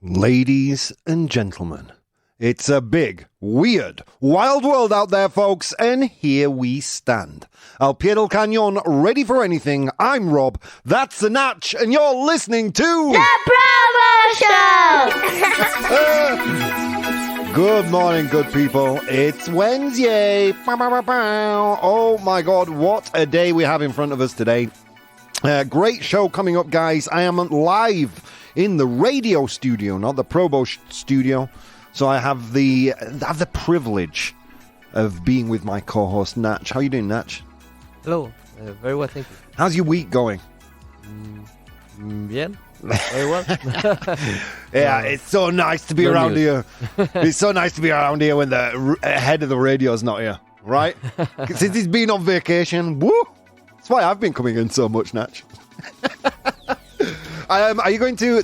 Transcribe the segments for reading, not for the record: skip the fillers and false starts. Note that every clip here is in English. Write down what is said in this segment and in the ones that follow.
Ladies and gentlemen, it's a big, weird, wild world out there, folks, and here we stand. Al pie del cañón, ready for anything. I'm Rob, that's the Natch, and you're listening to... The ProBoh Show! Good morning, good people. It's Wednesday. Oh my God, what a day we have in front of us today. Great show coming up, guys. I am live in the radio studio, not the ProBoh studio. So I have the privilege of being with my co-host, Natch. How you doing, Natch? Hello. Very well, thank you. How's your week going? Yeah, very well. Yeah, it's so nice to be around here. It's so nice to be around here when the head of the radio's not here, right? Since he's been on vacation, woo! That's why I've been coming in so much, Natch. Are you going to...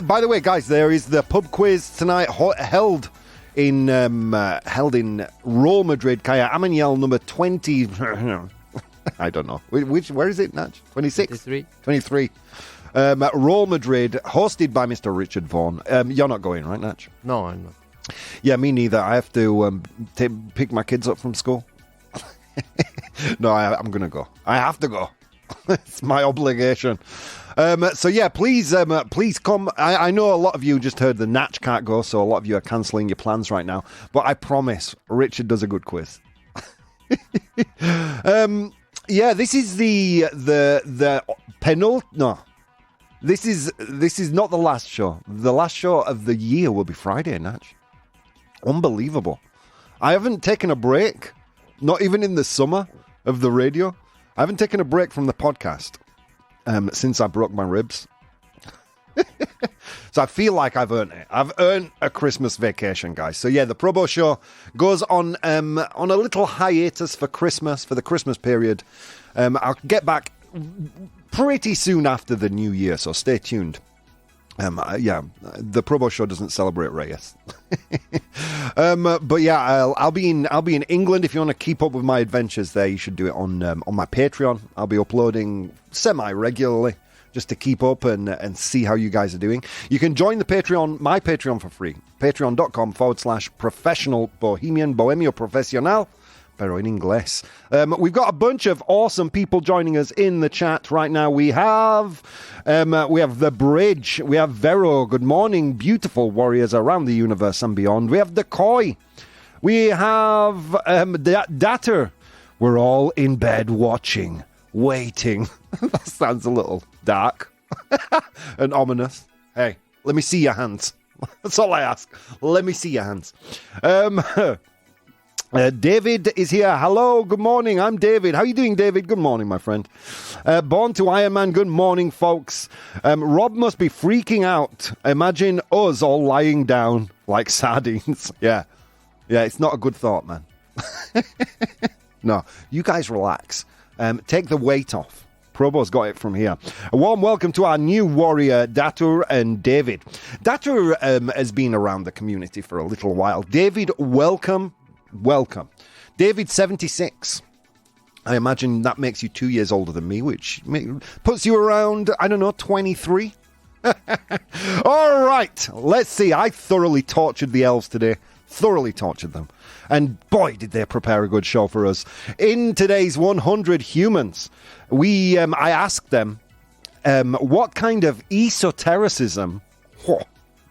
by the way, guys, there is the pub quiz tonight held in Real Madrid, Calle Amaniel, number 20... I don't know. Where is it, Natch? 26? 23. Real Madrid, hosted by Mr. Richard Vaughan. You're not going, right, Natch? No, I'm not. Yeah, me neither. I have to pick my kids up from school. No, I'm going to go. I have to go. It's my obligation. So yeah, please come. I know a lot of you just heard the Natch can't go, so a lot of you are cancelling your plans right now. But I promise, Richard does a good quiz. Yeah, this is the No, this is not the last show. The last show of the year will be Friday, Natch. Unbelievable. I haven't taken a break, not even in the summer of the radio. I haven't taken a break from the podcast since I broke my ribs. So I feel like I've earned it. I've earned a Christmas vacation, guys. So yeah, the ProBoh Show goes on a little hiatus for Christmas, for the Christmas period. I'll get back pretty soon after the new year, so stay tuned. Yeah, the ProBoh Show doesn't celebrate Reyes. But yeah, I'll be in England. If you want to keep up with my adventures there, you should do it on my Patreon. I'll be uploading semi-regularly just to keep up and see how you guys are doing. You can join the Patreon, my Patreon, for free. Patreon.com/professional bohemian, bohemio profesional. Pero in English. We've got a bunch of awesome people joining us in the chat right now. We have The Bridge. We have Vero. Good morning, beautiful warriors around the universe and beyond. We have The Koi. We have Datter. We're all in bed watching, waiting. That sounds a little dark and ominous. Hey, let me see your hands. That's all I ask. Let me see your hands. David is here. Hello, good morning. I'm David. How are you doing, David? Good morning, my friend. Born to Iron Man. Good morning, folks. Rob must be freaking out. Imagine us all lying down like sardines. Yeah, it's not a good thought, man. No, you guys relax. Take the weight off. ProBoh's got it from here. A warm welcome to our new warrior, Datur and David. Datur has been around the community for a little while. David, welcome. David, 76. I imagine that makes you 2 years older than me, which puts you around, 23. All right, let's see. I thoroughly tortured the elves today. Thoroughly tortured them. And boy, did they prepare a good show for us. In today's 100 Humans, I asked them what kind of esotericism,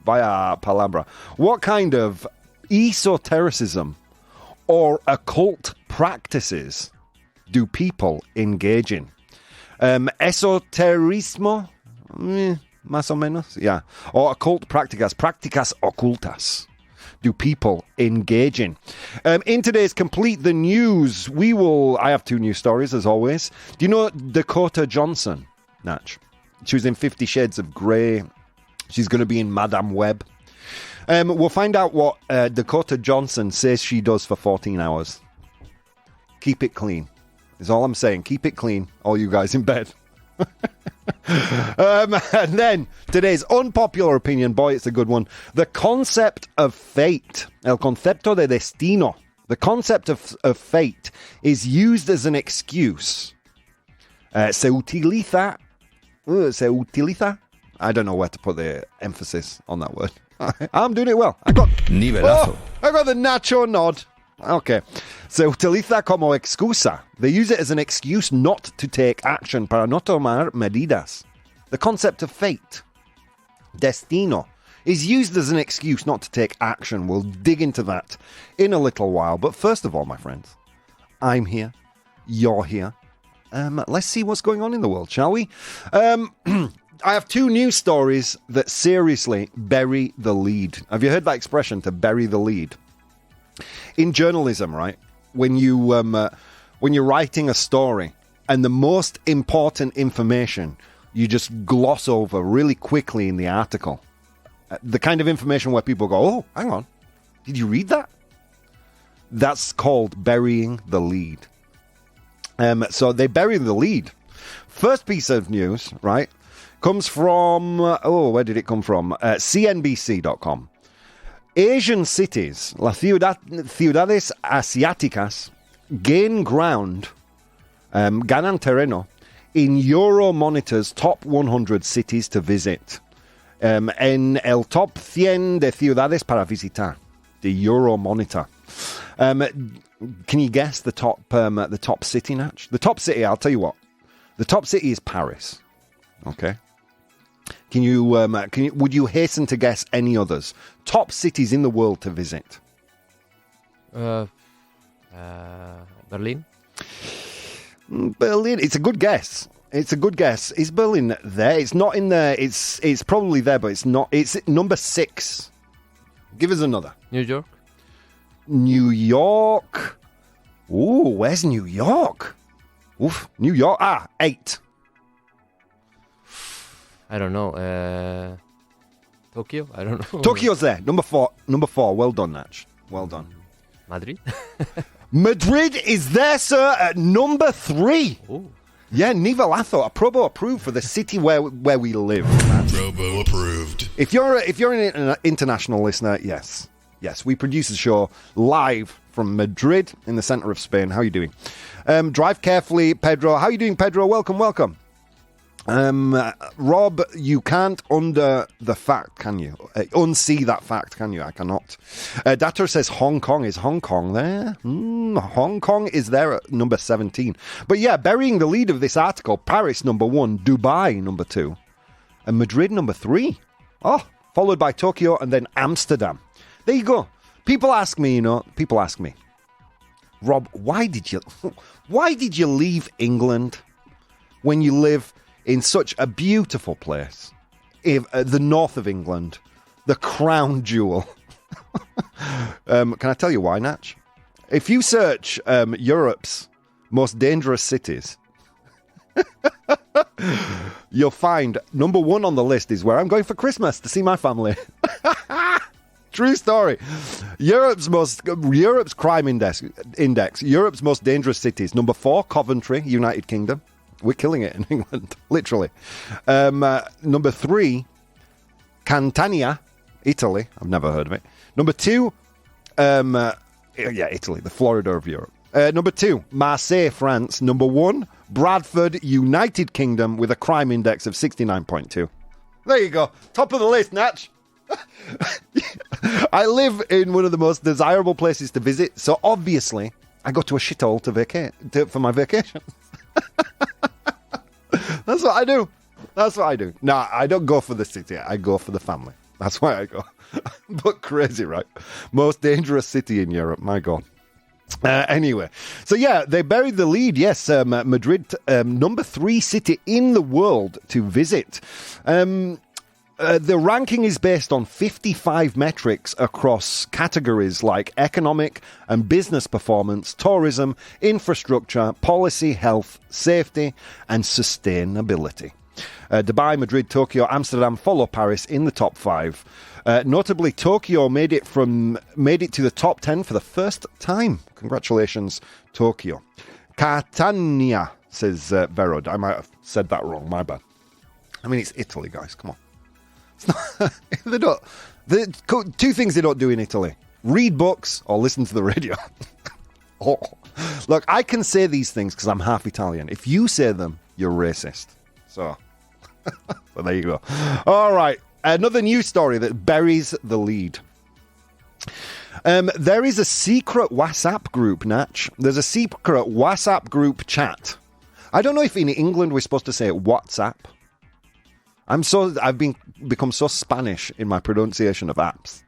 via palabra, what kind of esotericism or occult practices do people engage in? Esoterismo, más o menos, yeah. Or occult prácticas ocultas do people engage in? In today's Complete the News, I have 2 news stories, as always. Do you know Dakota Johnson, Natch? She was in 50 Shades of Grey. She's going to be in Madame Web. We'll find out what Dakota Johnson says she does for 14 hours. Keep it clean, is all I'm saying. Keep it clean, all you guys in bed. And then today's unpopular opinion, boy, it's a good one. The concept of fate, el concepto de destino, the concept of fate is used as an excuse. Se utiliza, I don't know where to put the emphasis on that word. I'm doing it well. I got Nivelazo. I got the nacho nod. Okay. Se utiliza como excusa. They use it as an excuse not to take action para no tomar medidas. The concept of fate, destino, is used as an excuse not to take action. We'll dig into that in a little while. But first of all, my friends, I'm here. You're here. Let's see what's going on in the world, shall we? I have two news stories that seriously bury the lead. Have you heard that expression, to bury the lead? In journalism, right? When you're writing a story and the most important information you just gloss over really quickly in the article. The kind of information where people go, oh, hang on, did you read that? That's called burying the lead. So they bury the lead. First piece of news, right, comes from, where did it come from? CNBC.com. Asian cities, las ciudades asiáticas, gain ground, ganan terreno, in Euromonitor's top 100 cities to visit. En el top 100 de ciudades para visitar, the Euromonitor. Can you guess the top city, Natch? The top city, I'll tell you what. The top city is Paris. Okay. Would you hasten to guess any others? Top cities in the world to visit. Berlin. Berlin. It's a good guess. Is Berlin there? It's not in there. It's probably there, but it's not. It's number 6. Give us another. New York. New York. Ooh, where's New York? Oof, New York. 8. I don't know. Tokyo? I don't know. Tokyo's there. Number 4. Well done, Natch. Well done. Madrid? Madrid is there, sir, at number 3. Oh. Yeah, Nivelazo, a ProBoh approved for the city where we live. ProBoh approved. If you're an international listener, yes, we produce the show live from Madrid in the center of Spain. How are you doing? Drive carefully, Pedro. How are you doing, Pedro? Welcome. Rob, you can't undo the fact, can you? Unsee that fact, can you? I cannot. Datter says Hong Kong. Is Hong Kong there? Hong Kong is there at number 17. But yeah, burying the lead of this article, Paris number 1, Dubai number 2, and Madrid number 3. Oh, followed by Tokyo and then Amsterdam. There you go. People ask me, Rob, why did you leave England when you live in such a beautiful place, the north of England, the crown jewel? Can I tell you why, Natch? If you search Europe's most dangerous cities, you'll find number 1 on the list is where I'm going for Christmas to see my family. True story. Europe's crime index, Europe's most dangerous cities. Number 4, Coventry, United Kingdom. We're killing it in England, literally. Number 3, Catania, Italy. I've never heard of it. Number 2, Italy, the Florida of Europe. Number 2, Marseille, France. Number 1, Bradford, United Kingdom, with a crime index of 69.2. There you go. Top of the list, Natch. I live in one of the most desirable places to visit, so obviously I go to a shithole for my vacation. That's what I do. Nah, I don't go for the city. I go for the family. That's why I go. But crazy, right? Most dangerous city in Europe. My God. Anyway, so yeah, they buried the lead. Yes, Madrid, number 3 city in the world to visit. The ranking is based on 55 metrics across categories like economic and business performance, tourism, infrastructure, policy, health, safety, and sustainability. Dubai, Madrid, Tokyo, Amsterdam follow Paris in the top 5. Notably, Tokyo made it to the top 10 for the first time. Congratulations, Tokyo. Catania, says Verod. I might have said that wrong. My bad. I mean, it's Italy, guys. Come on. Two things they don't do in Italy: read books or listen to the radio. Look, I can say these things because I'm half Italian. If you say them, you're racist. So there you go. All right, another news story that buries the lead. There is a secret WhatsApp group, Natch. There's a secret WhatsApp group chat. I don't know if in England we're supposed to say WhatsApp. I've become so Spanish in my pronunciation of apps.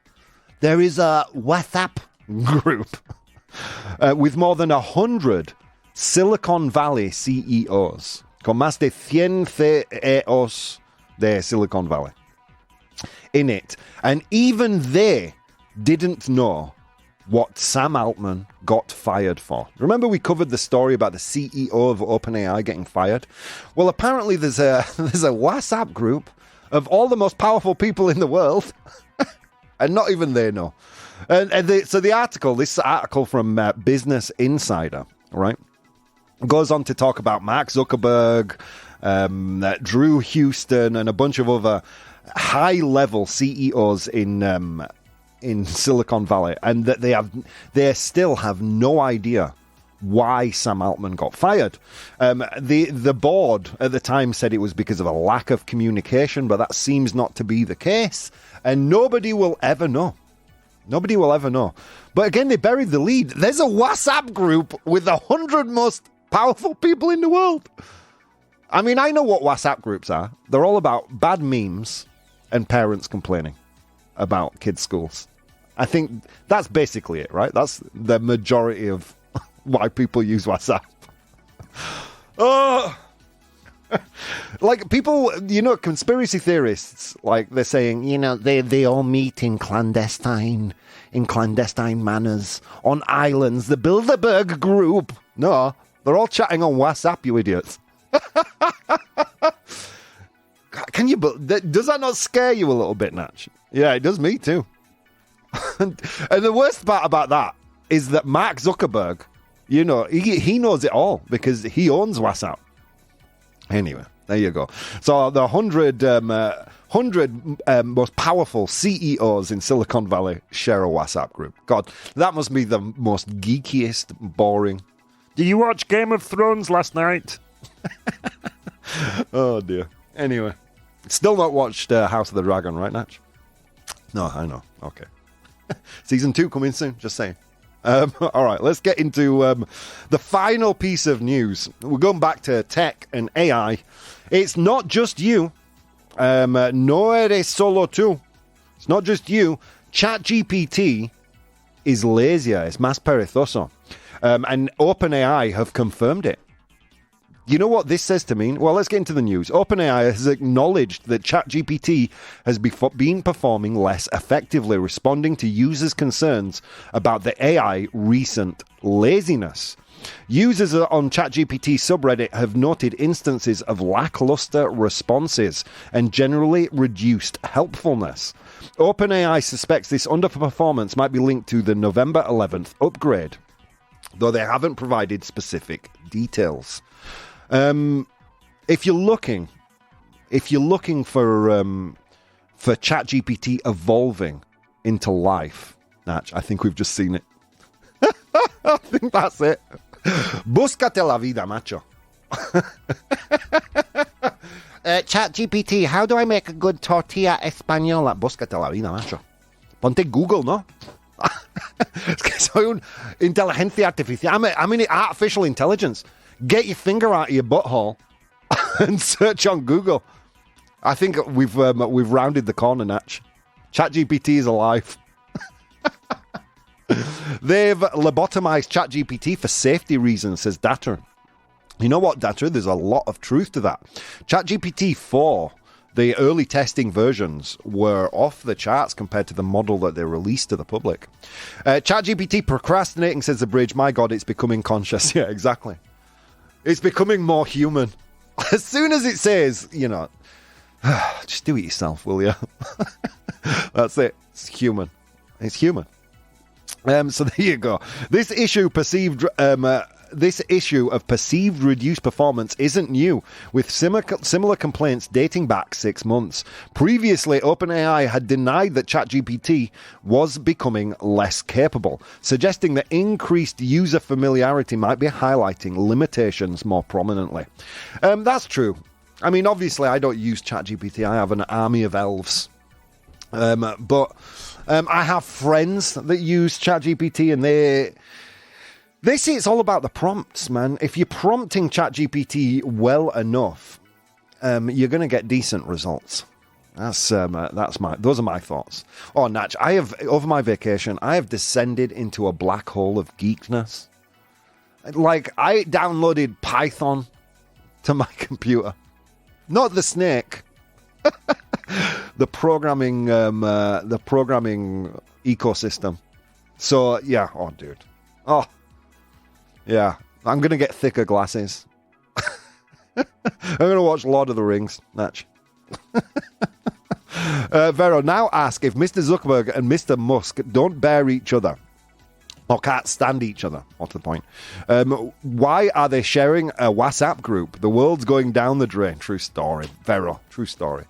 There is a WhatsApp group with more than 100 Silicon Valley CEOs, con más de 100 CEOs de Silicon Valley in it. And even they didn't know what Sam Altman got fired for. Remember we covered the story about the CEO of OpenAI getting fired? Well, apparently there's a WhatsApp group of all the most powerful people in the world, and not even they know. So this article from Business Insider, right, goes on to talk about Mark Zuckerberg, Drew Houston, and a bunch of other high-level CEOs in Silicon Valley, and that they still have no idea why Sam Altman got fired. The board at the time said it was because of a lack of communication, but that seems not to be the case, and nobody will ever know. Nobody will ever know. But again, they buried the lead. There's a WhatsApp group with 100 most powerful people in the world. I mean, I know what WhatsApp groups are. They're all about bad memes and parents complaining about kids' schools. I think that's basically it, right? That's the majority of why people use WhatsApp. Oh, like people, conspiracy theorists, like they're saying, they all meet in clandestine manners on islands, the Bilderberg group. No, they're all chatting on WhatsApp, you idiots. Does that not scare you a little bit, Natch? Yeah, it does me too. And the worst part about that is that Mark Zuckerberg, he knows it all because he owns WhatsApp. Anyway, there you go. So the 100 most powerful CEOs in Silicon Valley share a WhatsApp group. God, that must be the most geekiest, boring. Did you watch Game of Thrones last night? Oh, dear. Anyway, still not watched House of the Dragon, right, Natch? No, I know. Okay. Season 2 coming soon, just saying. All right, let's get into the final piece of news. We're going back to tech and AI. It's not just you. No eres solo tú. It's not just you. ChatGPT is lazier. It's más perezoso. And OpenAI have confirmed it. You know what this says to me? Well, let's get into the news. OpenAI has acknowledged that ChatGPT has been performing less effectively, responding to users' concerns about the AI recent laziness. Users on ChatGPT subreddit have noted instances of lackluster responses and generally reduced helpfulness. OpenAI suspects this underperformance might be linked to the November 11th upgrade, though they haven't provided specific details. If you're looking for ChatGPT evolving into life, Natch, I think we've just seen it. I think that's it. Búscate la vida, macho. ChatGPT, how do I make a good tortilla española? Búscate la vida, macho. Ponte Google, ¿no? Es que soy un inteligencia artificial. I mean, artificial intelligence. Get your finger out of your butthole and search on Google. I think we've rounded the corner, Natch. ChatGPT is alive. They've lobotomized ChatGPT for safety reasons, says Data. You know what, Data? There's a lot of truth to that. ChatGPT 4, the early testing versions, were off the charts compared to the model that they released to the public. ChatGPT procrastinating, says The Bridge. My God, it's becoming conscious. Yeah, exactly. It's becoming more human. As soon as it says, just do it yourself, will you? That's it. It's human. It's human. So there you go. This issue of perceived reduced performance isn't new, with similar complaints dating back 6 months. Previously, OpenAI had denied that ChatGPT was becoming less capable, suggesting that increased user familiarity might be highlighting limitations more prominently. That's true. I mean, obviously, I don't use ChatGPT. I have an army of elves But I have friends that use ChatGPT, and they say it's all about the prompts, man. If you're prompting ChatGPT well enough, you're going to get decent results. Those are my thoughts. Oh, Natch, over my vacation, I have descended into a black hole of geekness. Like, I downloaded Python to my computer. Not the snake. the programming ecosystem. So, yeah. Oh, dude. Oh, yeah. I'm going to get thicker glasses. I'm going to watch Lord of the Rings, Natch. Vero, now ask if Mr. Zuckerberg and Mr. Musk don't bear each other or can't stand each other. What's the point? Why are they sharing a WhatsApp group? The world's going down the drain. True story. Vero, true story.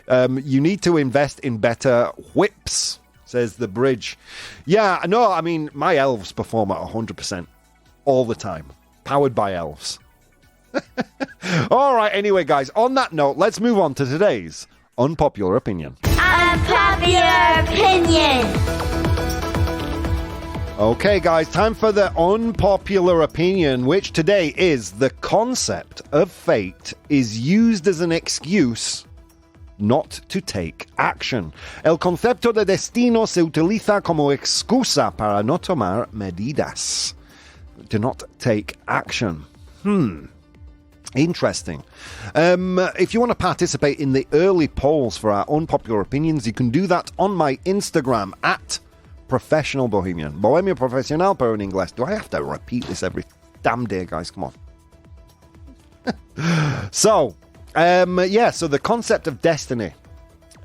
You need to invest in better whips, says the bridge. Yeah, no, I mean, my elves perform at 100% all the time. Powered by elves. All right, anyway, guys, on that note, let's move on to today's unpopular opinion. Unpopular opinion. Okay, guys, time for the unpopular opinion, which today is the concept of fate is used as an excuse not to take action. El concepto de destino se utiliza como excusa para no tomar medidas. To not take action. Interesting. If you want to participate in the early polls for our unpopular opinions, you can do that on my Instagram at Professional Bohemian. Bohemio Profesional, pero en inglés. Do I have to repeat this every damn day, guys? Come on. So the concept of destiny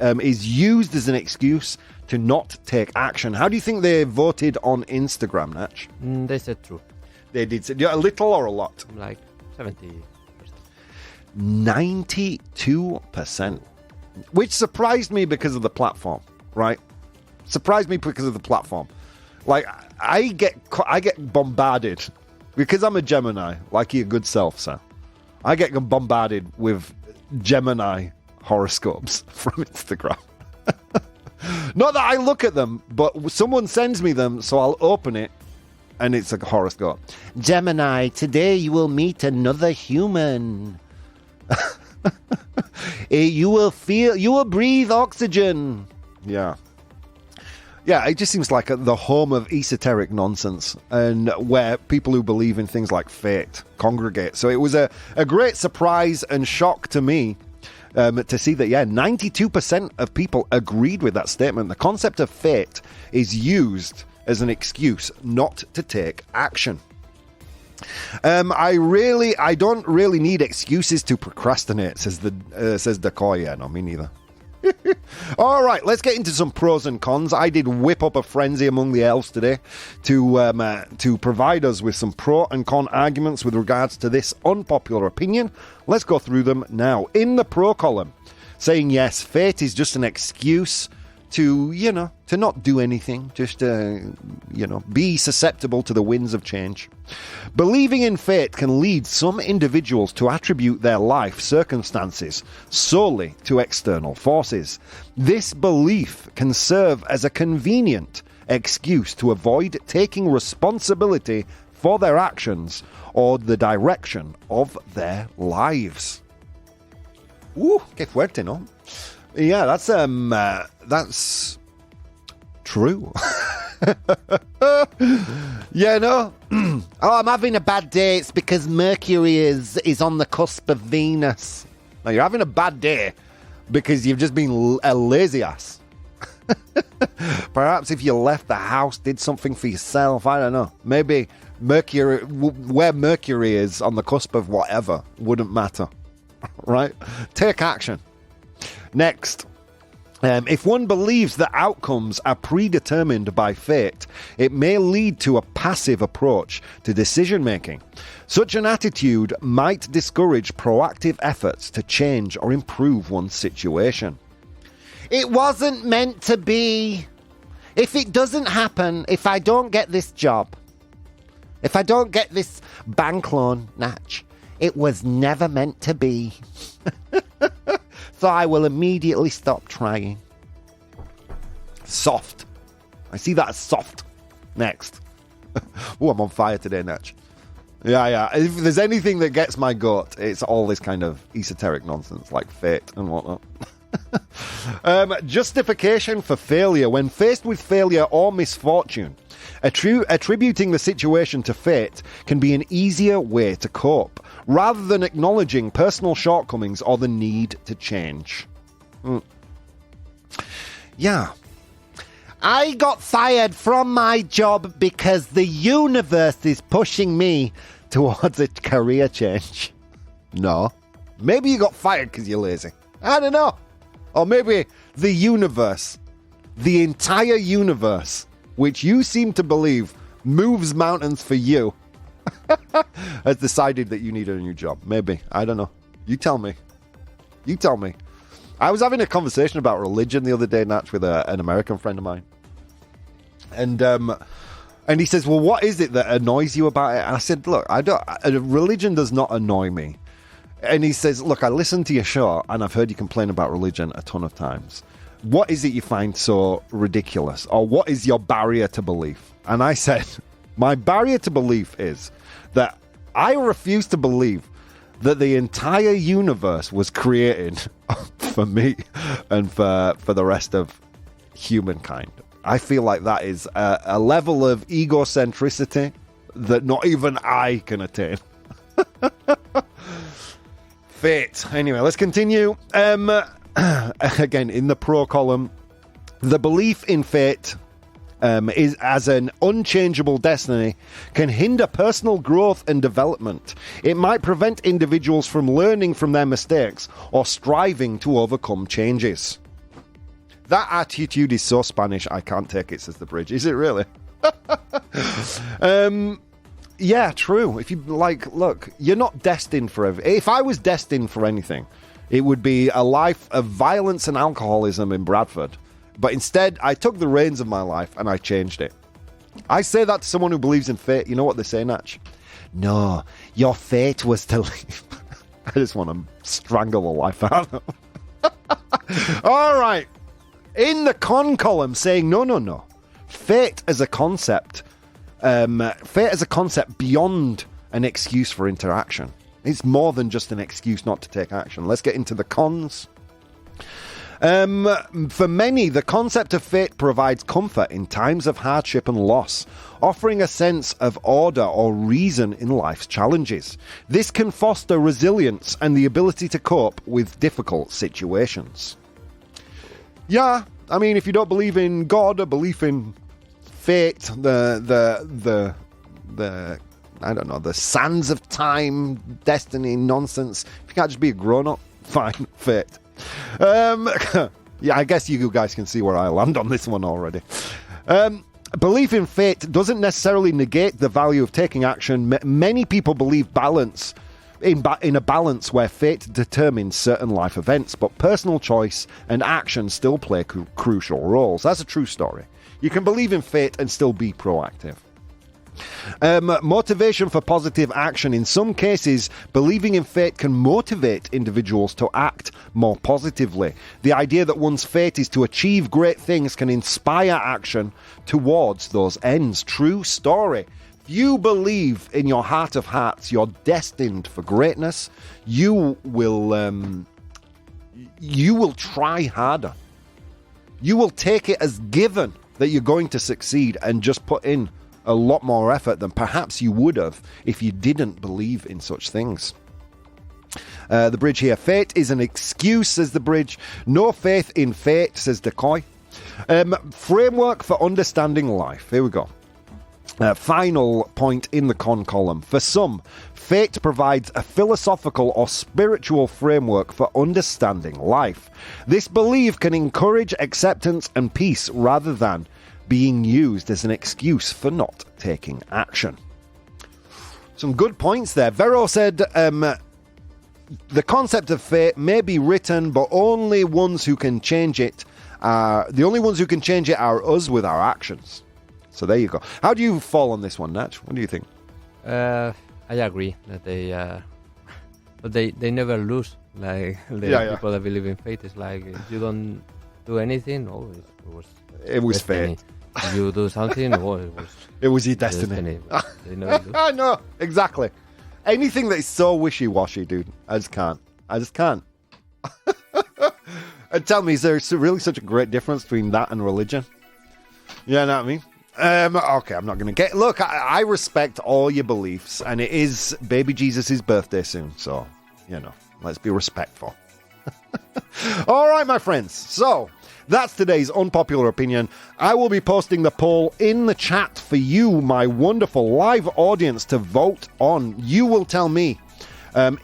is used as an excuse to not take action. How do you think they voted on Instagram, Natch? They said true. They did say a little or a lot? Like 70%. 92%. Which surprised me because of the platform, right? Surprised me because of the platform. Like, I get bombarded because I'm a Gemini, like your good self, sir. I get bombarded with Gemini horoscopes from Instagram. Not that I look at them, but someone sends me them, so I'll open it, and it's a horoscope. Gemini, today you will meet another human. You will breathe oxygen. Yeah, it just seems like the home of esoteric nonsense, and where people who believe in things like fate congregate. So it was a great surprise and shock to me to see that, 92% of people agreed with that statement. The concept of fate is used as an excuse not to take action. I don't really need excuses to procrastinate, says Dakota. Yeah, no, me neither. All right, let's get into some pros and cons. I did whip up a frenzy among the elves today to provide us with some pro and con arguments with regards to this unpopular opinion. Let's go through them now. In the pro column, saying yes, fate is just an excuse to not do anything, just be susceptible to the winds of change. Believing in fate can lead some individuals to attribute their life circumstances solely to external forces. This belief can serve as a convenient excuse to avoid taking responsibility for their actions or the direction of their lives. Qué fuerte, ¿no? Yeah, that's true. I'm having a bad day. It's because Mercury is on the cusp of Venus. Now, you're having a bad day because you've just been a lazy ass. Perhaps if you left the house, did something for yourself, I don't know. Maybe Mercury, where Mercury is on the cusp of whatever, wouldn't matter. Right? Take action. Next, if one believes that outcomes are predetermined by fate, it may lead to a passive approach to decision making. Such an attitude might discourage proactive efforts to change or improve one's situation. It wasn't meant to be. If it doesn't happen, if I don't get this job, if I don't get this bank loan, Natch, it was never meant to be. So I will immediately stop trying. Soft. I see that as soft. Next. Oh, I'm on fire today, Natch. Yeah. If there's anything that gets my goat, it's all this kind of esoteric nonsense like fate and whatnot. Justification for failure. When faced with failure or misfortune, attributing the situation to fate can be an easier way to cope, rather than acknowledging personal shortcomings or the need to change. Yeah. I got fired from my job because the universe is pushing me towards a career change. No. Maybe you got fired because you're lazy. I don't know. Or maybe the universe, the entire universe, which you seem to believe moves mountains for you, has decided that you need a new job. Maybe. I don't know. You tell me. You tell me. I was having a conversation about religion the other day, Natch, with an American friend of mine. And he says, well, what is it that annoys you about it? And I said, look, religion does not annoy me. And he says, look, I listened to your show and I've heard you complain about religion a ton of times. What is it you find so ridiculous? Or what is your barrier to belief? And I said, my barrier to belief is that I refuse to believe that the entire universe was created for me and for the rest of humankind. I feel like that is a level of egocentricity that not even I can attain. Fate. Anyway, let's continue. Again, in the pro column, the belief in fate is as an unchangeable destiny can hinder personal growth and development. It might prevent individuals from learning from their mistakes or striving to overcome changes. That attitude is so Spanish, I can't take it, says the bridge. Is it really? Yeah, true. If you look, you're not destined for everything. If I was destined for anything, it would be a life of violence and alcoholism in Bradford. But instead, I took the reins of my life and I changed it. I say that to someone who believes in fate. You know what they say, Natch? No, your fate was to leave. I just want to strangle the life out of them. All right. In the con column, saying no. Fate as a concept. Fate as a concept beyond an excuse for interaction. It's more than just an excuse not to take action. Let's get into the cons. For many, the concept of fate provides comfort in times of hardship and loss, offering a sense of order or reason in life's challenges. This can foster resilience and the ability to cope with difficult situations. Yeah, I mean, if you don't believe in God or believe in fate, the I don't know, the sands of time, destiny, nonsense. If you can't just be a grown-up, fine, fate. Yeah, I guess you guys can see where I land on this one already. Belief in fate doesn't necessarily negate the value of taking action. Many people believe balance in a balance where fate determines certain life events, but personal choice and action still play crucial roles. That's a true story. You can believe in fate and still be proactive. Motivation for positive action. In some cases, believing in fate can motivate individuals to act more positively. The idea that one's fate is to achieve great things can inspire action towards those ends. True story. If you believe in your heart of hearts you're destined for greatness, you will try harder. You will take it as given that you're going to succeed and just put in a lot more effort than perhaps you would have if you didn't believe in such things. The bridge here. Fate is an excuse, says the bridge. No faith in fate, says Decoy. Framework for understanding life. Here we go. Final point in the con column. For some, fate provides a philosophical or spiritual framework for understanding life. This belief can encourage acceptance and peace rather than being used as an excuse for not taking action. Some good points there. Vero said, the concept of fate may be written, but only ones who can change it are us with our actions. So there you go. How do you fall on this one, Natch? What do you think? I agree that they never lose. Like people that believe in fate, it's like if you don't do anything, it was It was Destiny. fate. You do something, or It was your destiny. You know, I know, exactly. Anything that is so wishy-washy, dude, I just can't. And tell me, is there really such a great difference between that and religion? You know what I mean? Okay, I'm not going to get... Look, I respect all your beliefs, and it is baby Jesus' birthday soon, so, let's be respectful. All right, my friends. So, that's today's unpopular opinion. I will be posting the poll in the chat for you, my wonderful live audience, to vote on. You will tell me,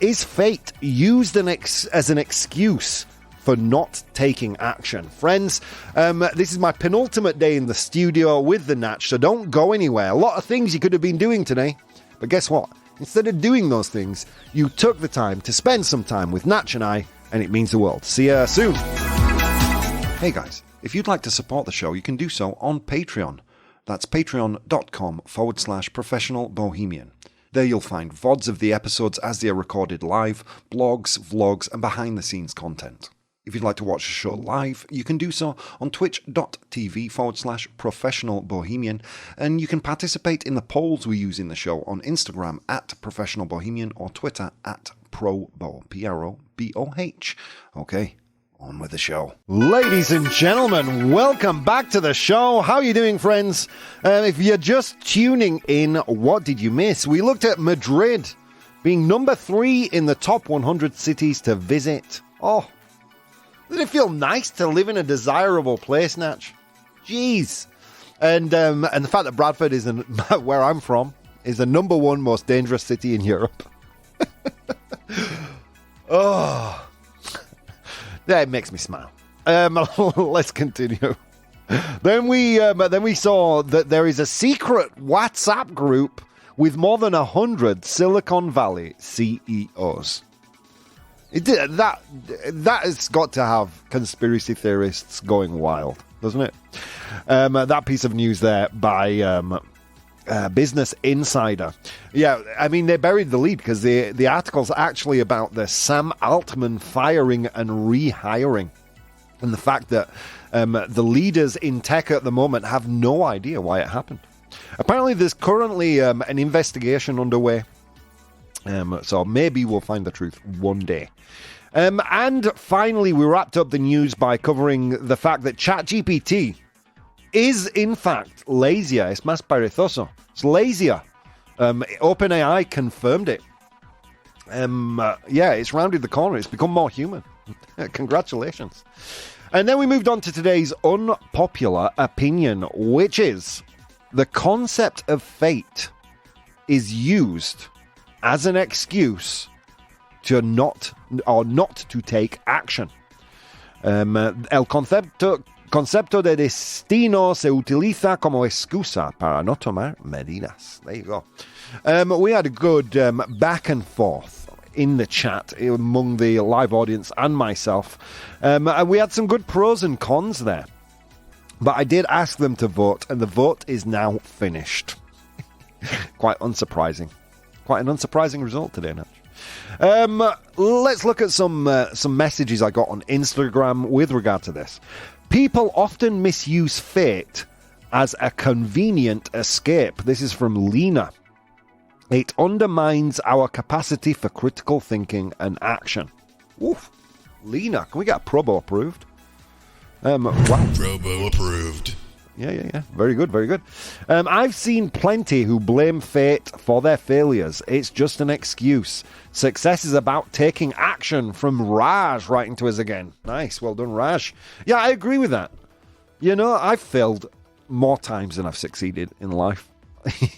is fate used as an excuse for not taking action? Friends, this is my penultimate day in the studio with the Natch, so don't go anywhere. A lot of things you could have been doing today, but guess what? Instead of doing those things, you took the time to spend some time with Natch and I, and it means the world. See you soon. Hey guys, if you'd like to support the show, you can do so on Patreon. That's patreon.com/professional bohemian. There you'll find VODs of the episodes as they are recorded live, blogs, vlogs, and behind-the-scenes content. If you'd like to watch the show live, you can do so on twitch.tv/professional bohemian, and you can participate in the polls we use in the show on Instagram @professional bohemian or Twitter @ProBoh, ProBoh. Okay, on with the show. Ladies and gentlemen, welcome back to the show. How are you doing, friends? If you're just tuning in, what did you miss? We looked at Madrid being number 3 in the top 100 cities to visit. Oh, doesn't it feel nice to live in a desirable place, Natch? Jeez. And the fact that Bradford is where I'm from is the number 1 most dangerous city in Europe. Oh, that makes me smile. Let's continue. Then we saw that there is a secret WhatsApp group with more than 100 Silicon Valley CEOs. That has got to have conspiracy theorists going wild, doesn't it? That piece of news there by Business Insider. Yeah, I mean, they buried the lead because the article's actually about the Sam Altman firing and rehiring, and the fact that the leaders in tech at the moment have no idea why it happened. Apparently, there's currently an investigation underway. So maybe we'll find the truth one day. And finally, we wrapped up the news by covering the fact that ChatGPT is, in fact, lazier. Es más perezoso. It's lazier. OpenAI confirmed it. Yeah, it's rounded the corner. It's become more human. Congratulations. And then we moved on to today's unpopular opinion, which is the concept of fate is used as an excuse to not to take action. El concepto de destino se utiliza como excusa para no tomar medidas. There you go. We had a good back and forth in the chat among the live audience and myself. And we had some good pros and cons there. But I did ask them to vote, and the vote is now finished. Quite unsurprising. Quite an unsurprising result today, Natch. Let's look at some messages I got on Instagram with regard to this. People often misuse fate as a convenient escape. This is from Lena. It undermines our capacity for critical thinking and action. Oof. Lena, can we get a ProBoh approved? Wow. ProBoh approved. Yeah. Very good, very good. I've seen plenty who blame fate for their failures. It's just an excuse. Success is about taking action, from Raj writing to us again. Nice, well done, Raj. Yeah, I agree with that. You know, I've failed more times than I've succeeded in life.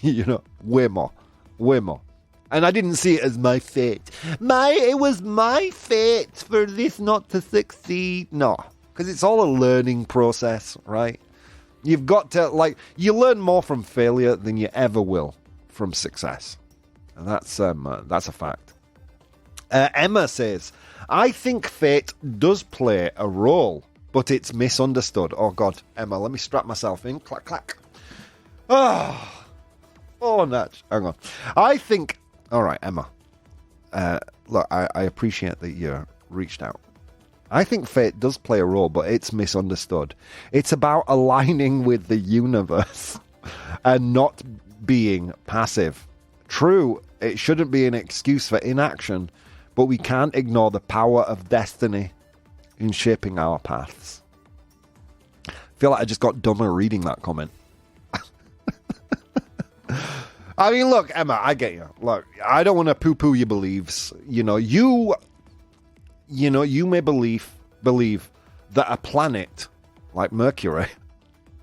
You know, way more. And I didn't see it as my fate. It was my fate for this not to succeed. No, because it's all a learning process, right? You've got to, you learn more from failure than you ever will from success. And that's a fact. Emma says, I think fate does play a role, but it's misunderstood. Oh, God. Emma, let me strap myself in. Clack, clack. Oh, Natch. Hang on. I think... All right, Emma. Look, I appreciate that you reached out. I think fate does play a role, but it's misunderstood. It's about aligning with the universe and not being passive. True, it shouldn't be an excuse for inaction, but we can't ignore the power of destiny in shaping our paths. I feel like I just got dumber reading that comment. I mean, look, Emma, I get you. Look, I don't want to poo-poo your beliefs. You may believe that a planet like Mercury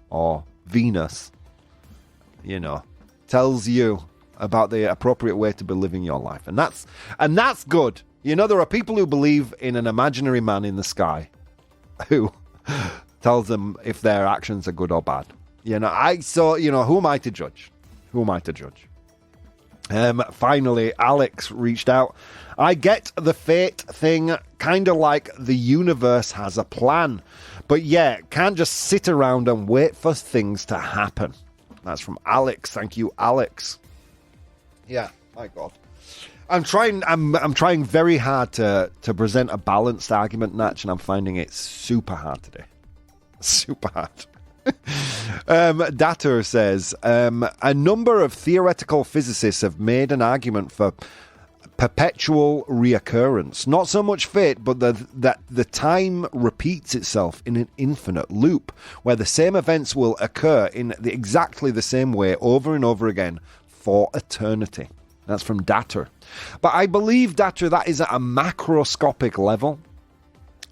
or Venus, tells you about the appropriate way to be living your life. And that's good. There are people who believe in an imaginary man in the sky who tells them if their actions are good or bad. Who am I to judge? Who am I to judge? Finally, Alex reached out. I get the fate thing, kind of like the universe has a plan. But yeah, can't just sit around and wait for things to happen. That's from Alex. Thank you, Alex. Yeah, my God. I'm trying very hard to present a balanced argument, Natch, and I'm finding it super hard today. Super hard. Datter says, a number of theoretical physicists have made an argument for perpetual reoccurrence. Not so much fate, but that the time repeats itself in an infinite loop, where the same events will occur in exactly the same way over and over again for eternity. That's from Datter. But I believe, Datter, that is at a macroscopic level,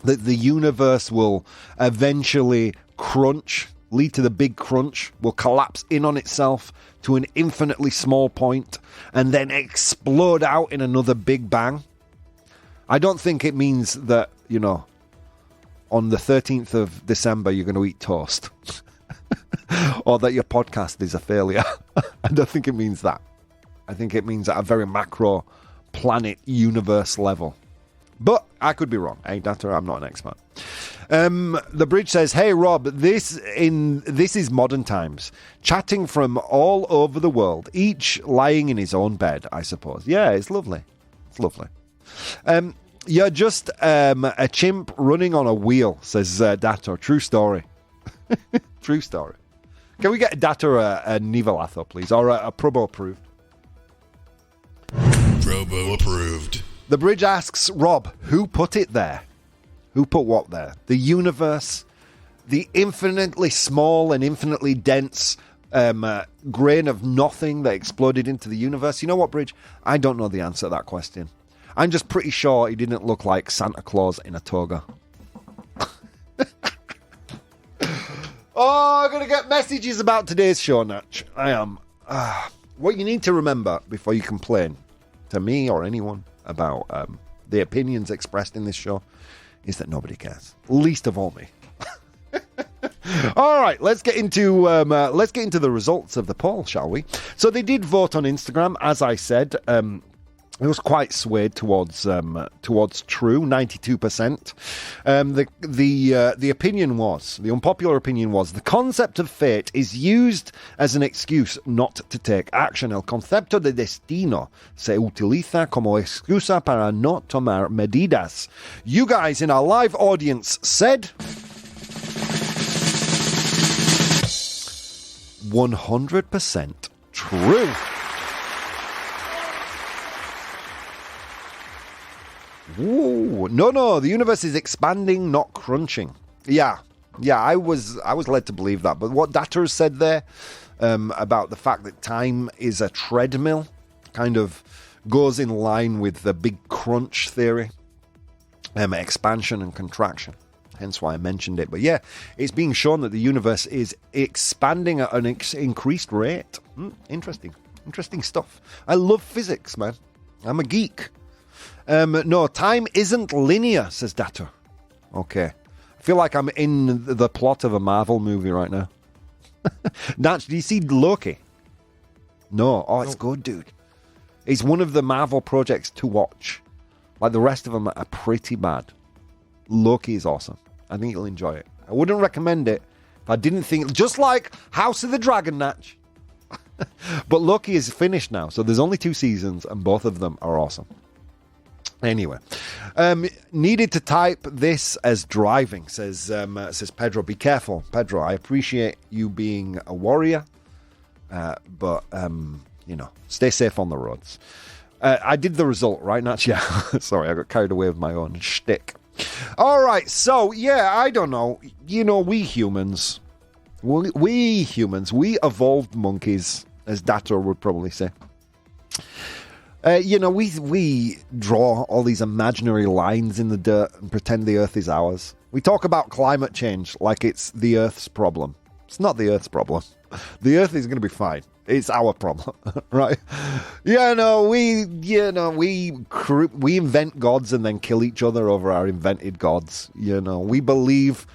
that the universe will eventually lead to the big crunch, will collapse in on itself to an infinitely small point, and then explode out in another big bang. I don't think it means that, on the 13th of December, you're going to eat toast. Or that your podcast is a failure. I don't think it means that. I think it means at a very macro planet universe level. But I could be wrong. Hey, Data, I'm not an expert. The bridge says, hey, Rob, this is modern times. Chatting from all over the world, each lying in his own bed, I suppose. Yeah, it's lovely. It's lovely. You're just a chimp running on a wheel, says Data. True story. True story. Can we get Data a Nivelatho, please? Or a ProBoh approved? ProBoh approved. The bridge asks, Rob, who put it there? Who put what there? The universe? The infinitely small and infinitely dense grain of nothing that exploded into the universe? You know what, Bridge? I don't know the answer to that question. I'm just pretty sure he didn't look like Santa Claus in a toga. Oh, I'm going to get messages about today's show, Natch. I am. What you need to remember before you complain to me or anyone about the opinions expressed in this show is that nobody cares. Least of all me. All right, let's get into the results of the poll, shall we? So they did vote on Instagram, as I said. It was quite swayed towards true, 92%. The opinion was, the unpopular opinion was, the concept of fate is used as an excuse not to take action. El concepto de destino se utiliza como excusa para no tomar medidas. You guys in our live audience said 100% true. Ooh, no, the universe is expanding, not crunching. Yeah, I was led to believe that. But what Datter said there about the fact that time is a treadmill kind of goes in line with the big crunch theory, expansion and contraction. Hence why I mentioned it. But yeah, it's being shown that the universe is expanding at an increased rate. Interesting stuff. I love physics, man. I'm a geek. No, time isn't linear, says Dato. Okay. I feel like I'm in the plot of a Marvel movie right now. Natch, do you see Loki? No. Oh, it's good, dude. It's one of the Marvel projects to watch. Like the rest of them are pretty bad. Loki is awesome. I think you'll enjoy it. I wouldn't recommend it if I didn't think... Just like House of the Dragon, Natch. But Loki is finished now, so there's only 2 seasons, and both of them are awesome. Anyway, needed to type this as driving, says Pedro. Be careful, Pedro. I appreciate you being a warrior, but stay safe on the roads. I did the result, right, Natch? Yeah. Sorry, I got carried away with my own shtick. All right, so, yeah, I don't know. We humans, we evolved monkeys, as Dato would probably say. We draw all these imaginary lines in the dirt and pretend the Earth is ours. We talk about climate change like it's the Earth's problem. It's not the Earth's problem. The Earth is going to be fine. It's our problem, right? We invent gods and then kill each other over our invented gods. We believe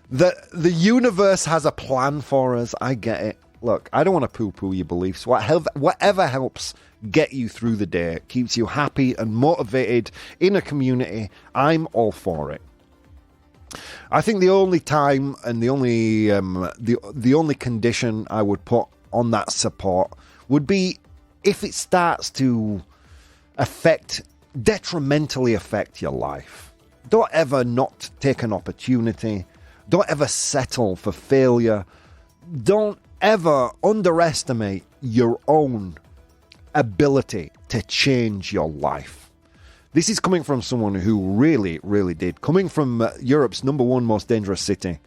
that the universe has a plan for us. I get it. Look, I don't want to poo-poo your beliefs. Whatever helps get you through the day, keeps you happy and motivated in a community, I'm all for it. I think the only time and the only condition I would put on that support would be if it starts to detrimentally affect your life. Don't ever not take an opportunity. Don't ever settle for failure. Don't ever underestimate your own ability to change your life. This is coming from someone who really, really did. Coming from Europe's #1 most dangerous city.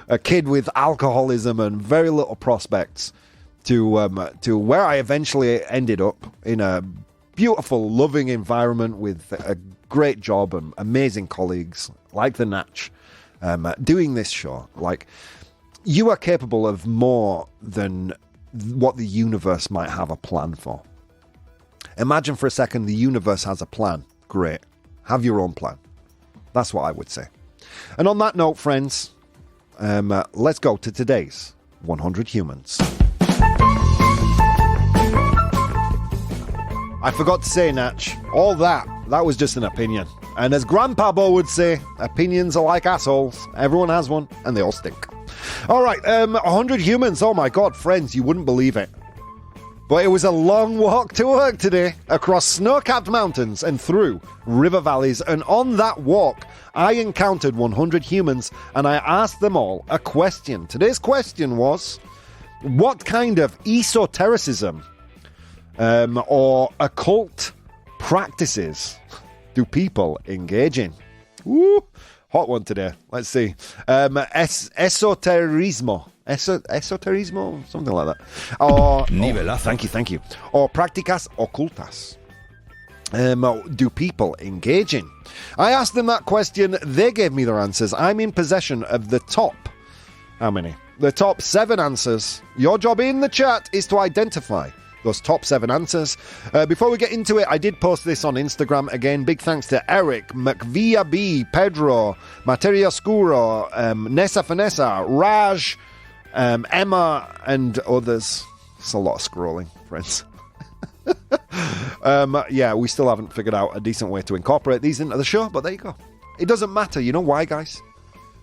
A kid with alcoholism and very little prospects to where I eventually ended up in a beautiful, loving environment with a great job and amazing colleagues like the Natch, doing this show. Like, you are capable of more than what the universe might have a plan for. Imagine for a second the universe has a plan. Great. Have your own plan. That's what I would say. And on that note, friends, let's go to today's 100 Humans. I forgot to say, Natch, all that was just an opinion. And as Grandpa Bo would say, opinions are like assholes. Everyone has one, and they all stink. All right, 100 humans. Oh my God, friends, you wouldn't believe it. But it was a long walk to work today, across snow-capped mountains and through river valleys. And on that walk, I encountered 100 humans, and I asked them all a question. Today's question was, what kind of esotericism or occult practices do people engage in? Woo! Hot one today. Let's see. Esoterismo. Esoterismo? Something like that. Or, thank you. Or prácticas ocultas. Do people engage in? I asked them that question. They gave me their answers. I'm in possession of the top. How many? The top 7 answers. Your job in the chat is to identify those top 7 answers. Before we get into it, I did post this on Instagram. Again, big thanks to Eric, McVia B, Pedro, Materia Scuro, Nessa Vanessa, Raj, Emma, and others. It's a lot of scrolling, friends. Yeah, we still haven't figured out a decent way to incorporate these into the show, but there you go. It doesn't matter. You know why, guys?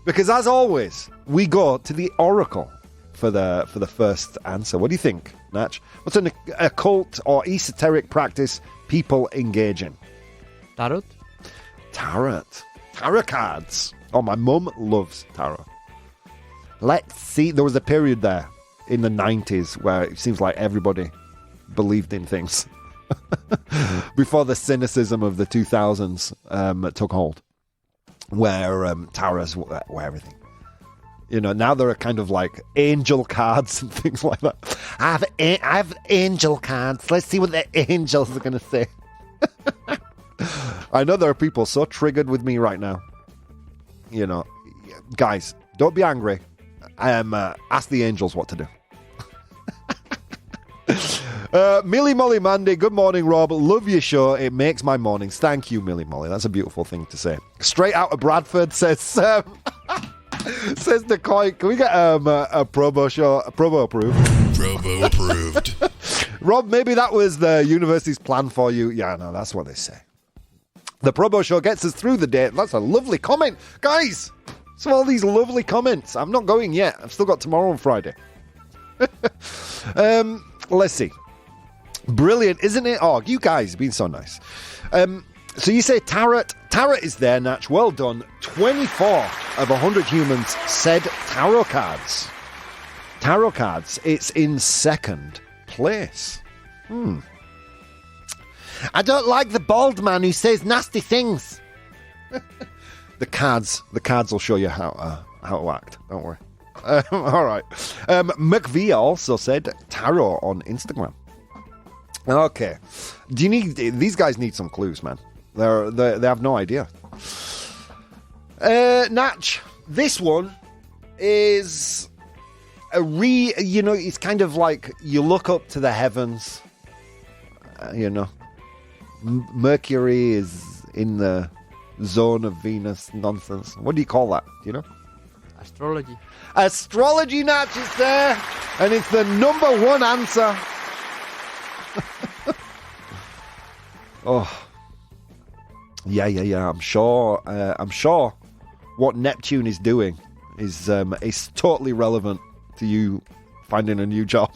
Because as always, we go to the Oracle for the first answer. What do you think, Natch? What's an occult or esoteric practice people engage in? Tarot? Tarot cards. Oh, my mum loves tarot. Let's see. There was a period there in the 90s where it seems like everybody believed in things. Before the cynicism of the 2000s took hold. Where tarots were everything. You know, now there are kind of like angel cards and things like that. I have angel cards. Let's see what the angels are going to say. I know there are people so triggered with me right now. You know, guys, don't be angry. Ask the angels what to do. Millie Molly Mandy, good morning, Rob. Love your show. It makes my mornings. Thank you, Millie Molly. That's a beautiful thing to say. Straight out of Bradford says says Decoy. Can we get a ProBoh show? ProBoh approved. ProBoh approved. Rob, maybe that was the university's plan for you. Yeah, no, that's what they say. The ProBoh show gets us through the day. That's a lovely comment. Guys, so all these lovely comments. I'm not going yet. I've still got tomorrow and Friday. Let's see. Brilliant, isn't it? Oh, you guys have been so nice. So you say tarot. Tarot is there, Natch. Well done. 24 of 100 humans said tarot cards. Tarot cards. It's in second place. I don't like the bald man who says nasty things. The cards will show you how to act. Don't worry. All right. McVia also said tarot on Instagram. Okay. These guys need some clues, man. They have no idea. Natch, this one is it's kind of like you look up to the heavens, Mercury is in the zone of Venus nonsense. What do you call that? Do you know? Astrology. Astrology, Natch, is there, and it's the number one answer. Oh, yeah. I'm sure what Neptune is doing is totally relevant to you finding a new job.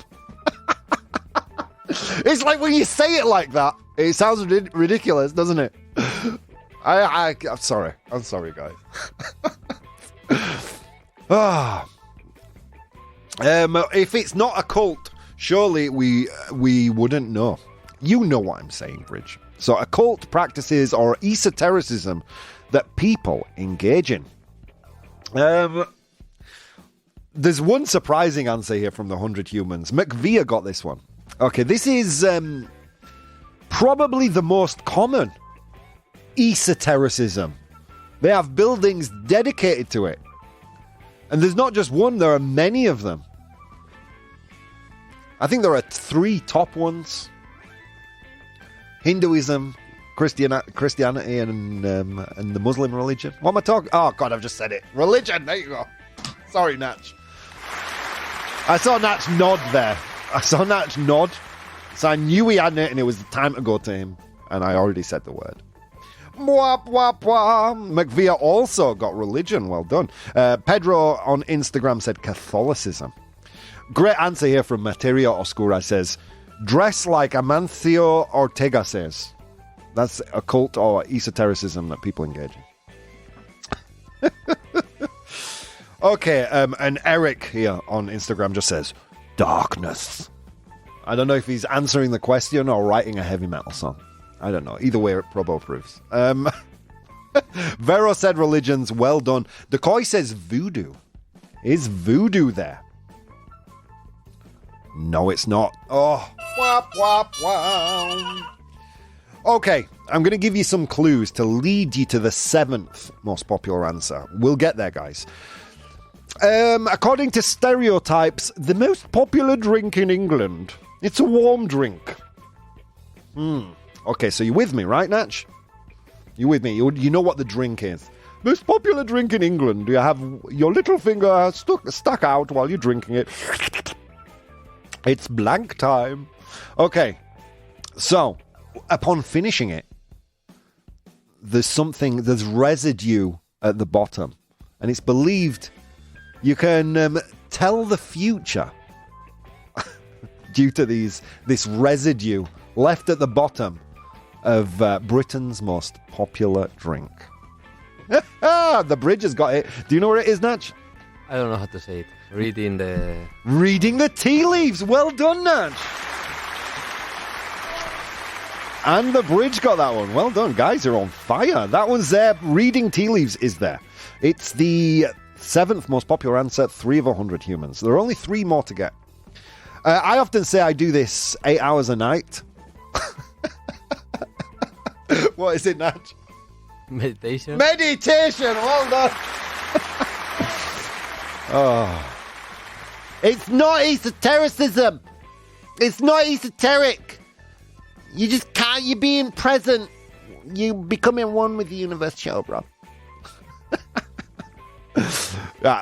It's like when you say it like that, it sounds ridiculous, doesn't it? I'm sorry. I'm sorry, guys. If it's not a cult, surely we wouldn't know. You know what I'm saying, Bridge. So occult practices or esotericism that people engage in. There's one surprising answer here from the 100 humans. McVia got this one. Okay, this is probably the most common esotericism. They have buildings dedicated to it. And there's not just one, there are many of them. I think there are 3 top ones. Hinduism, Christianity, and the Muslim religion. What am I talking? Oh, God, I've just said it. Religion, there you go. Sorry, Natch. I saw Natch nod there. So I knew he had it, and it was time to go to him. And I already said the word. Mwah, mwah, mwah. McVia also got religion. Well done. Pedro on Instagram said Catholicism. Great answer here from Materia Oscura. Says, dress like Amancio Ortega says. That's occult or esotericism that people engage in. Okay, and Eric here on Instagram just says, darkness. I don't know if he's answering the question or writing a heavy metal song. I don't know. Either way, ProBoh approves. Vero said religions. Well done. Decoy says voodoo. Is voodoo there? No, it's not. Oh. Wap, wap, wow. Okay, I'm going to give you some clues to lead you to the 7th most popular answer. We'll get there, guys. According to stereotypes, the most popular drink in England. It's a warm drink. Okay, so you're with me, right, Natch? You with me? You know what the drink is. Most popular drink in England. You have your little finger stuck out while you're drinking it. It's blank time. Okay, so upon finishing it, there's residue at the bottom, and it's believed you can tell the future due to this residue left at the bottom of Britain's most popular drink. The bridge has got it. Do you know where it is, Natch? I don't know how to say it. Reading the tea leaves. Well done, Natch. And the bridge got that one. Well done, guys. You're on fire. That one's there. Reading tea leaves is there. It's the 7th most popular answer. 3 of 100 humans. There are only 3 more to get. I often say I do this 8 hours a night. What is it, Natch? meditation. Meditation. Well done. Oh. It's not esotericism. It's not esoteric. You just can't. You're being present. You becoming one with the universe, show, bro.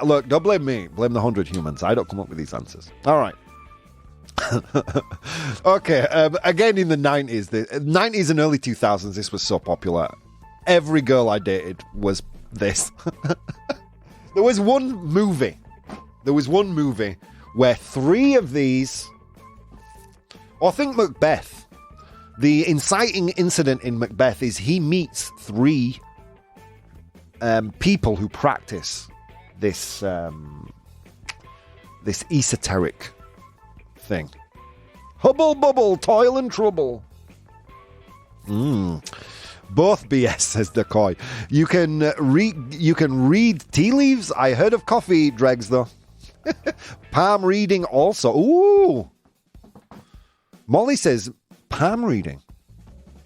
Look, don't blame me. Blame the 100 humans. I don't come up with these answers. All right. Okay. Again, in the 90s and early 2000s, this was so popular. Every girl I dated was this. There was one movie where 3 of these Or think Macbeth. The inciting incident in Macbeth is he meets 3 people who practice this this esoteric thing. Hubble bubble, toil and trouble. Both BS, says Decoy. You can read tea leaves. I heard of coffee dregs though. Palm reading also. Ooh. Molly says palm reading.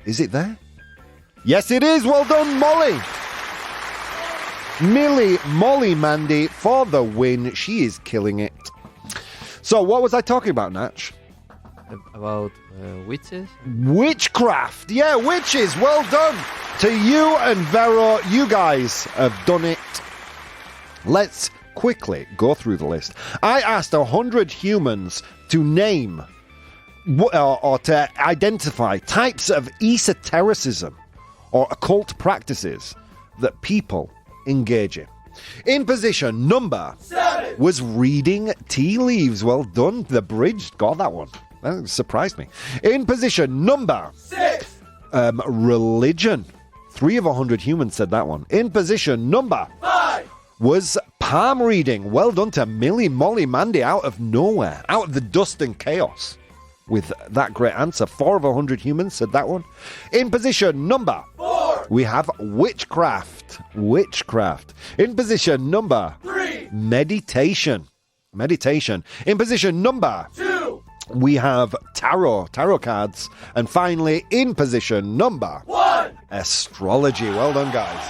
Is it there? Yes, it is. Well done, Molly. Molly Mandy for the win. She is killing it. So, what was I talking about, Natch? About witches? Witchcraft. Yeah, witches. Well done to you and Vero. You guys have done it. Let's quickly go through the list. I asked 100 humans to name or to identify types of esotericism or occult practices that people engage in. In position number 7 was reading tea leaves. Well done. The bridge got that one. That surprised me. In position number 6, religion. 3 of 100 humans said that one. In position number 5 was palm reading. Well done to Millie Molly Mandy out of nowhere, out of the dust and chaos. With that great answer, 4 of 100 humans said that one. In position number 4, we have witchcraft. Witchcraft. In position number 3, meditation. Meditation. In position number 2, we have tarot cards. And finally, in position number 1, astrology. Well done, guys.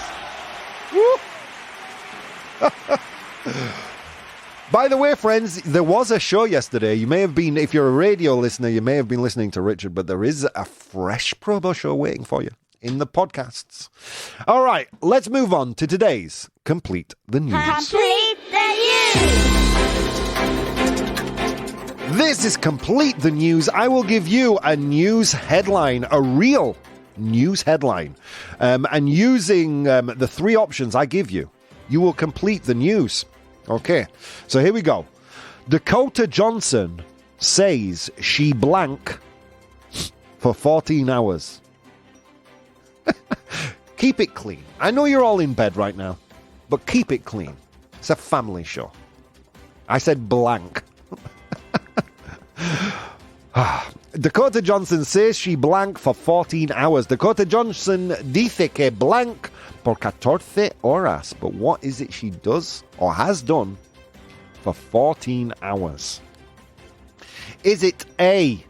Woo! By the way, friends, there was a show yesterday. You may have been, if you're a radio listener, you may have been listening to Richard, but there is a fresh ProBoh Show waiting for you in the podcasts. All right, let's move on to today's Complete the News. Complete the news. This is Complete the News. I will give you a news headline, a real news headline. And using the 3 options I give you, you will complete the news. Okay, so here we go. Dakota Johnson says she blank for 14 hours. Keep it clean. I know you're all in bed right now, but keep it clean. It's a family show. I said blank. Dakota Johnson says she blank for 14 hours. Dakota Johnson dice que blank por 14 horas. But what is it she does or has done for 14 hours? Is it A,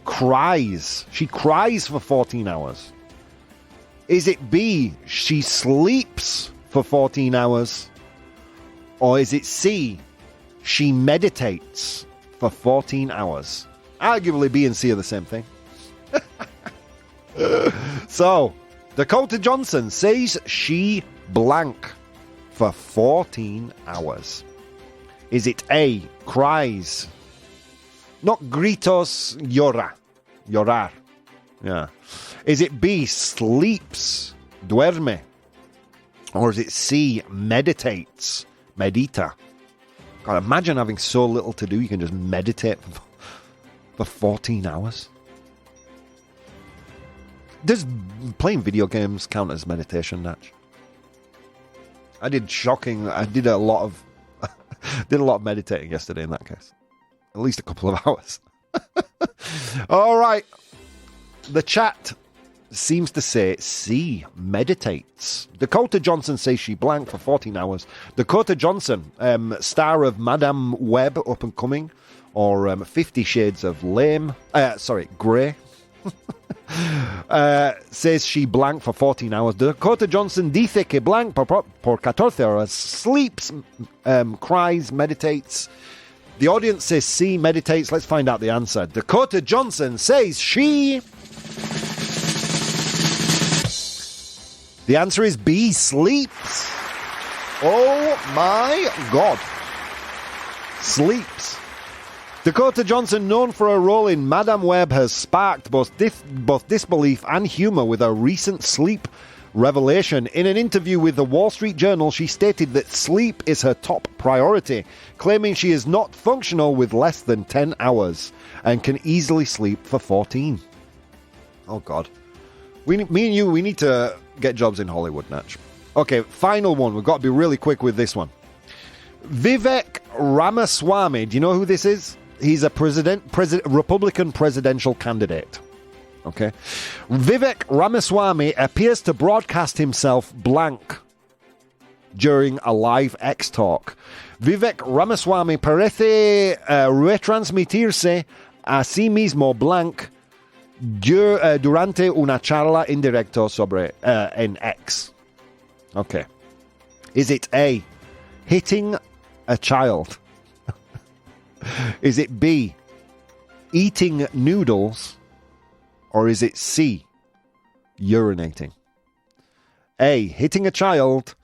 cries? She cries for 14 hours. Is it B, she sleeps for 14 hours? Or is it C, she meditates for 14 hours? Arguably B and C are the same thing. So, Dakota Johnson says she blank for 14 hours. Is it A, cries? Not gritos, llorar. Yeah. Is it B, sleeps, duerme? Or is it C, meditates, medita? God, imagine having so little to do, you can just meditate for 14 hours. Does playing video games count as meditation, Natch? I did a lot of meditating yesterday in that case. At least a couple of hours. All right. The chat seems to say C, meditates. Dakota Johnson says she blank for 14 hours. Dakota Johnson, star of Madame Web, up and coming, or 50 Shades of Grey, says she blank for 14 hours. Dakota Johnson dice que blank por 14 horas. Sleeps, cries, meditates. The audience says C, meditates. Let's find out the answer. Dakota Johnson says she... The answer is B, sleeps. Oh my God. Sleeps. Dakota Johnson, known for her role in Madame Web, has sparked both disbelief and humor with her recent sleep revelation. In an interview with the Wall Street Journal, she stated that sleep is her top priority, claiming she is not functional with less than 10 hours and can easily sleep for 14. Oh, God. Me and you, we need to get jobs in Hollywood, Natch. Okay, final one. We've got to be really quick with this one. Vivek Ramaswamy. Do you know who this is? He's a Republican presidential candidate. Okay. Vivek Ramaswamy appears to broadcast himself blank during a live X talk. Vivek Ramaswamy parece retransmitirse a sí mismo blank durante una charla en directo sobre en X. Okay. Is it A, hitting a child? Is it B, eating noodles? Or is it C, urinating? A, hitting a child,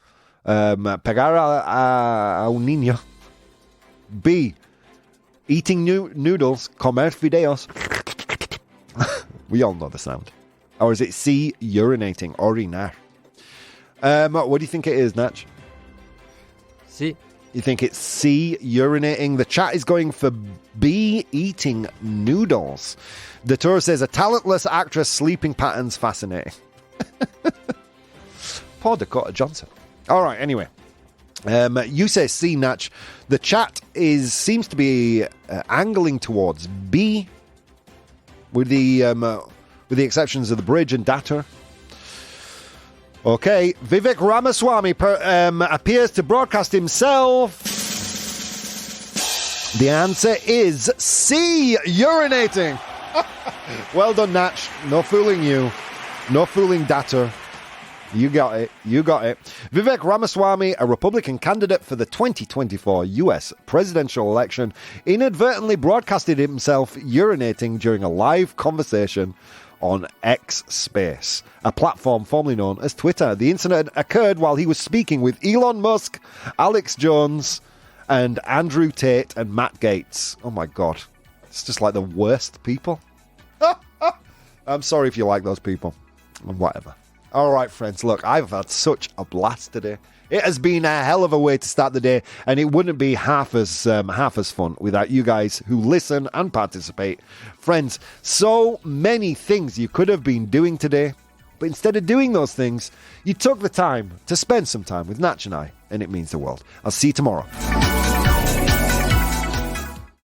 pegar a un niño. B, eating noodles, comer fideos. We all know the sound. Or is it C, urinating, orinar? What do you think it is, Natch? C. You think it's C, urinating? The chat is going for B, eating noodles. The tour says a talentless actress, sleeping patterns fascinating. Poor Dakota Johnson. All right, anyway. You say C, Natch. The chat seems to be angling towards B, with the exceptions of the bridge and data. Okay, Vivek Ramaswamy appears to broadcast himself. The answer is C, urinating. Well done, Natch. No fooling you. No fooling data. You got it. You got it. Vivek Ramaswamy, a Republican candidate for the 2024 U.S. presidential election, inadvertently broadcasted himself urinating during a live conversation on X Space, a platform formerly known as Twitter. The incident occurred while he was speaking with Elon Musk, Alex Jones, and Andrew Tate and Matt Gaetz. Oh my God. It's just like the worst people. I'm sorry if you like those people. Whatever. All right, friends. Look, I've had such a blast today. It has been a hell of a way to start the day, and it wouldn't be half as fun without you guys who listen and participate. Friends, so many things you could have been doing today, but instead of doing those things, you took the time to spend some time with Natch and I, and it means the world. I'll see you tomorrow.